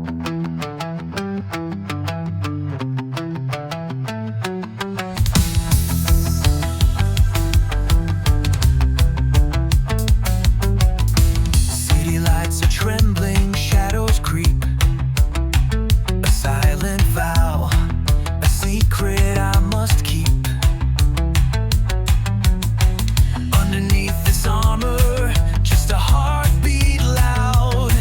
City lights are trembling, shadows creep. A silent vow, a secret I must keep. Underneath this armor, just a heartbeat loud.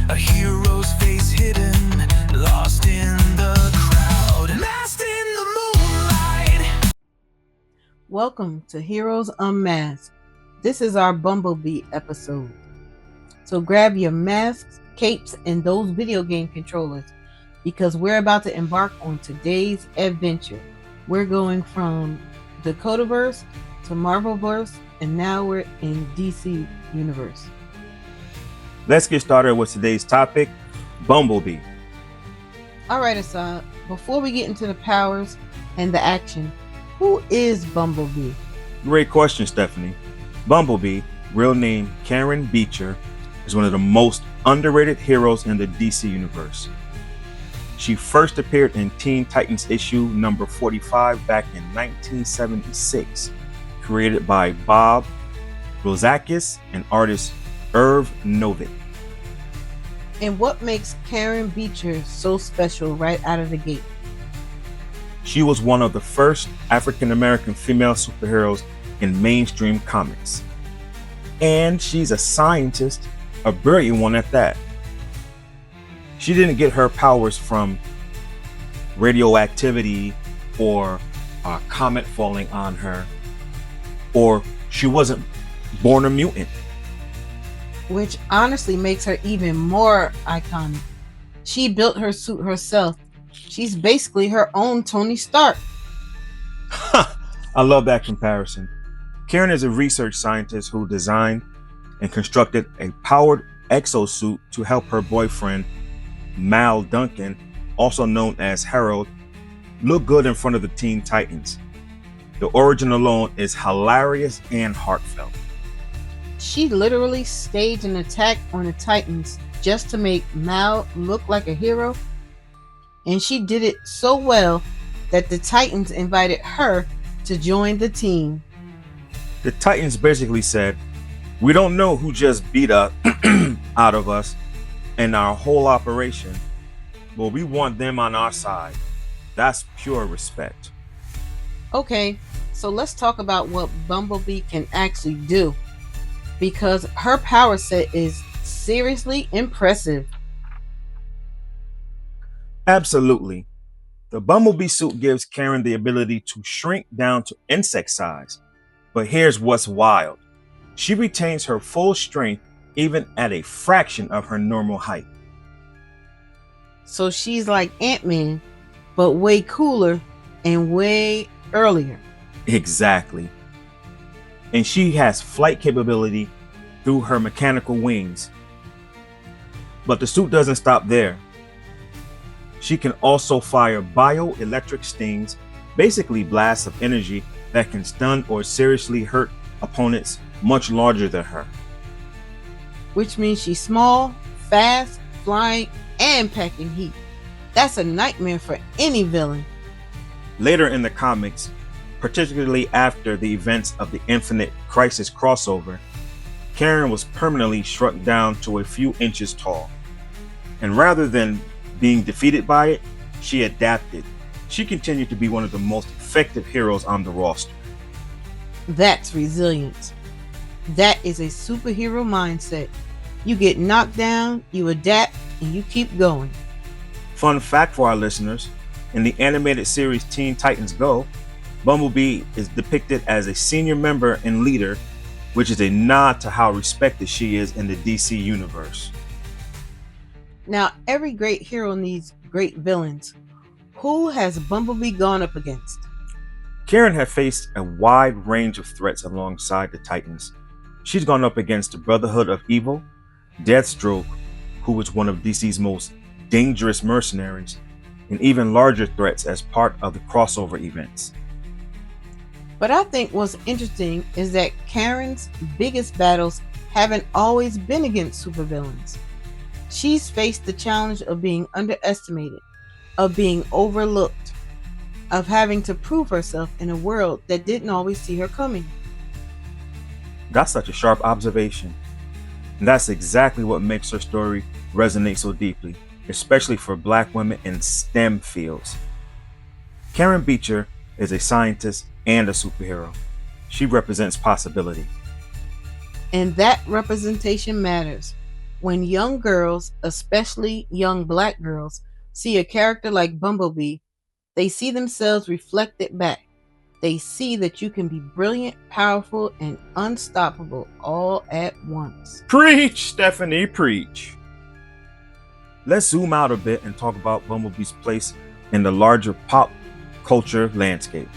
A hero's face hidden, lost in the crowd. Masked in the moonlight. Welcome to Heroes Unmasked. This is our Bumble Bee episode. So grab your masks, capes, and those video game controllers because we're about to embark on today's adventure. We're going from the Dakotaverse to Marvelverse, and now we're in DC Universe. Let's get started with today's topic, Bumble Bee. All right, Assad, before we get into the powers and the action, who is Bumble Bee? Great question, Stephanie. Bumble Bee, real name Karen Beecher, is one of the most underrated heroes in the DC Universe. She first appeared in Teen Titans issue number 45 back in 1976, created by Bob Rozakis and artist Irv Novick. And what makes Karen Beecher so special right out of the gate? She was one of the first African-American female superheroes in mainstream comics. And she's a scientist, a brilliant one at that. She didn't get her powers from radioactivity or a comet falling on her, or she wasn't born a mutant. Which honestly makes her even more iconic. She built her suit herself. She's basically her own Tony Stark. I love that comparison. Karen is a research scientist who designed and constructed a powered exosuit to help her boyfriend, Mal Duncan, also known as Harold, look good in front of the Teen Titans. The origin alone is hilarious and heartfelt. She literally staged an attack on the Titans just to make Mal look like a hero. And she did it so well that the Titans invited her to join the team. The Titans basically said, "We don't know who just beat up out of us and our whole operation, but we want them on our side." That's pure respect. Okay, so let's talk about what Bumblebee can actually do, because her power set is seriously impressive. Absolutely. The Bumblebee suit gives Karen the ability to shrink down to insect size. But here's what's wild. She retains her full strength even at a fraction of her normal height. So she's like Ant-Man, but way cooler and way earlier. Exactly. And she has flight capability through her mechanical wings. But the suit doesn't stop there. She can also fire bioelectric stings, basically blasts of energy that can stun or seriously hurt opponents much larger than her. Which means she's small, fast, flying, and packing heat. That's a nightmare for any villain. Later in the comics, particularly after the events of the Infinite Crisis crossover, Karen was permanently shrunk down to a few inches tall. And rather than being defeated by it, she adapted. She continued to be one of the most effective heroes on the roster. That's resilience. That is a superhero mindset. You get knocked down, you adapt, and you keep going. Fun fact for our listeners, in the animated series Teen Titans Go, Bumblebee is depicted as a senior member and leader, which is a nod to how respected she is in the DC universe. Now, every great hero needs great villains. Who has Bumblebee gone up against? Karen had faced a wide range of threats alongside the Titans. She's gone up against the Brotherhood of Evil, Deathstroke, who was one of DC's most dangerous mercenaries, and even larger threats as part of the crossover events. But I think what's interesting is that Karen's biggest battles haven't always been against supervillains. She's faced the challenge of being underestimated, of being overlooked, of having to prove herself in a world that didn't always see her coming. That's such a sharp observation. And that's exactly what makes her story resonate so deeply, especially for Black women in STEM fields. Karen Beecher is a scientist and a superhero. She represents possibility. And that representation matters. When young girls, especially young Black girls, see a character like Bumblebee, they see themselves reflected back. They see that you can be brilliant, powerful, and unstoppable all at once. Preach, Stephanie, preach. Let's zoom out a bit and talk about Bumblebee's place in the larger pop culture landscape.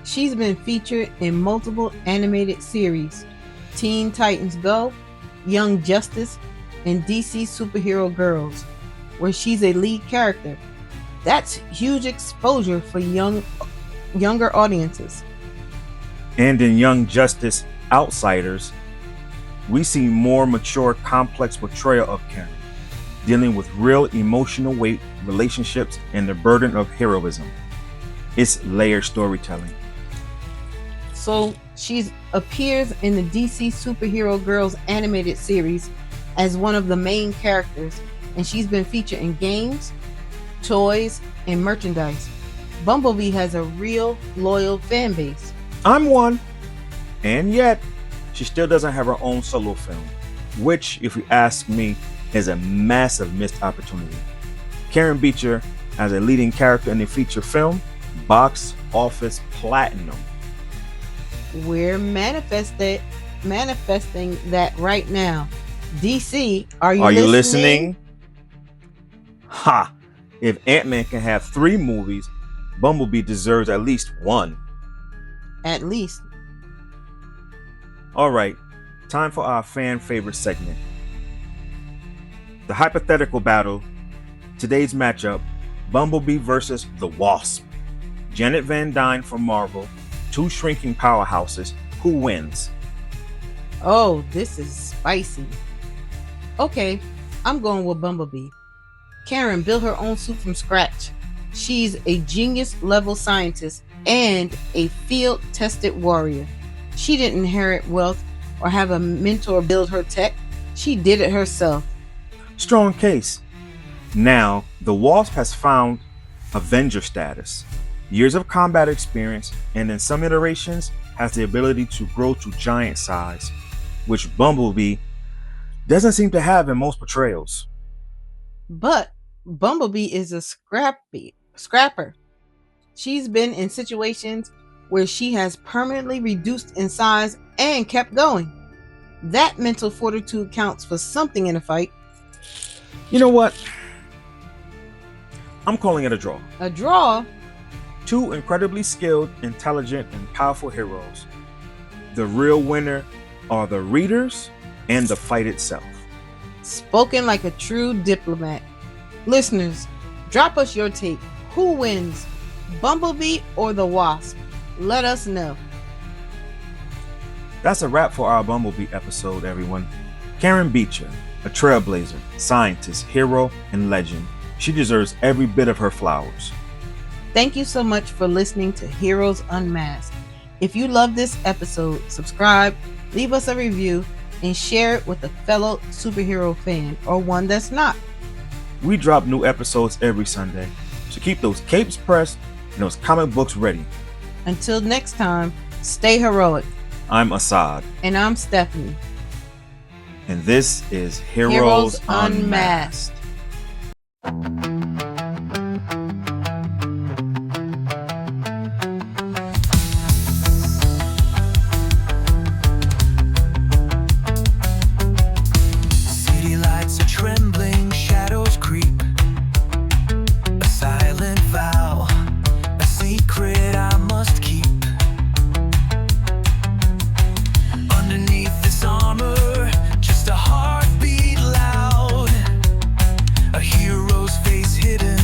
She's been featured in multiple animated series: Teen Titans Go, Young Justice, and DC Superhero Girls, where she's a lead character. That's huge exposure for younger audiences. And in Young Justice Outsiders, we see more mature, complex portrayal of Karen, dealing with real emotional weight, relationships, and the burden of heroism. It's layered storytelling. So she appears in the DC Superhero Girls animated series as one of the main characters, and she's been featured in games, toys, and merchandise. Bumblebee has a real loyal fan base. I'm one. And yet, she still doesn't have her own solo film, which, if you ask me, is a massive missed opportunity. Karen Beecher, as a leading character in a feature film, box office platinum. We're manifesting that right now. DC, are you listening? Ha! If Ant-Man can have 3 movies, Bumblebee deserves at least 1. At least. All right, time for our fan favorite segment. The hypothetical battle. Today's matchup, Bumblebee versus the Wasp. Janet Van Dyne from Marvel, 2 shrinking powerhouses. Who wins? Oh, this is spicy. Okay, I'm going with Bumblebee. Karen built her own suit from scratch. She's a genius level scientist and a field tested warrior. She didn't inherit wealth or have a mentor build her tech. She did it herself. Strong case. Now, the Wasp has found Avenger status, years of combat experience, and in some iterations has the ability to grow to giant size, which Bumblebee doesn't seem to have in most portrayals. But Bumblebee is a scrapper. She's been in situations where she has permanently reduced in size and kept going. That mental fortitude counts for something in a fight. You know what? I'm calling it a draw. A draw? 2 incredibly skilled, intelligent, and powerful heroes. The real winner are the readers and the fight itself. Spoken like a true diplomat. Listeners, drop us your take. Who wins, Bumblebee or the Wasp? Let us know. That's a wrap for our Bumblebee episode, everyone. Karen Beecher, a trailblazer, scientist, hero, and legend. She deserves every bit of her flowers. Thank you so much for listening to Heroes Unmasked. If you love this episode, subscribe, leave us a review, and share it with a fellow superhero fan or one that's not. We drop new episodes every Sunday, so keep those capes pressed and those comic books ready. Until next time, stay heroic. I'm Assad. And I'm Stephanie. And this is Heroes Unmasked. City lights are trembling, shadows creep. A silent vow, a secret I must keep. Underneath this armor, just a heartbeat loud. A hero's face hidden.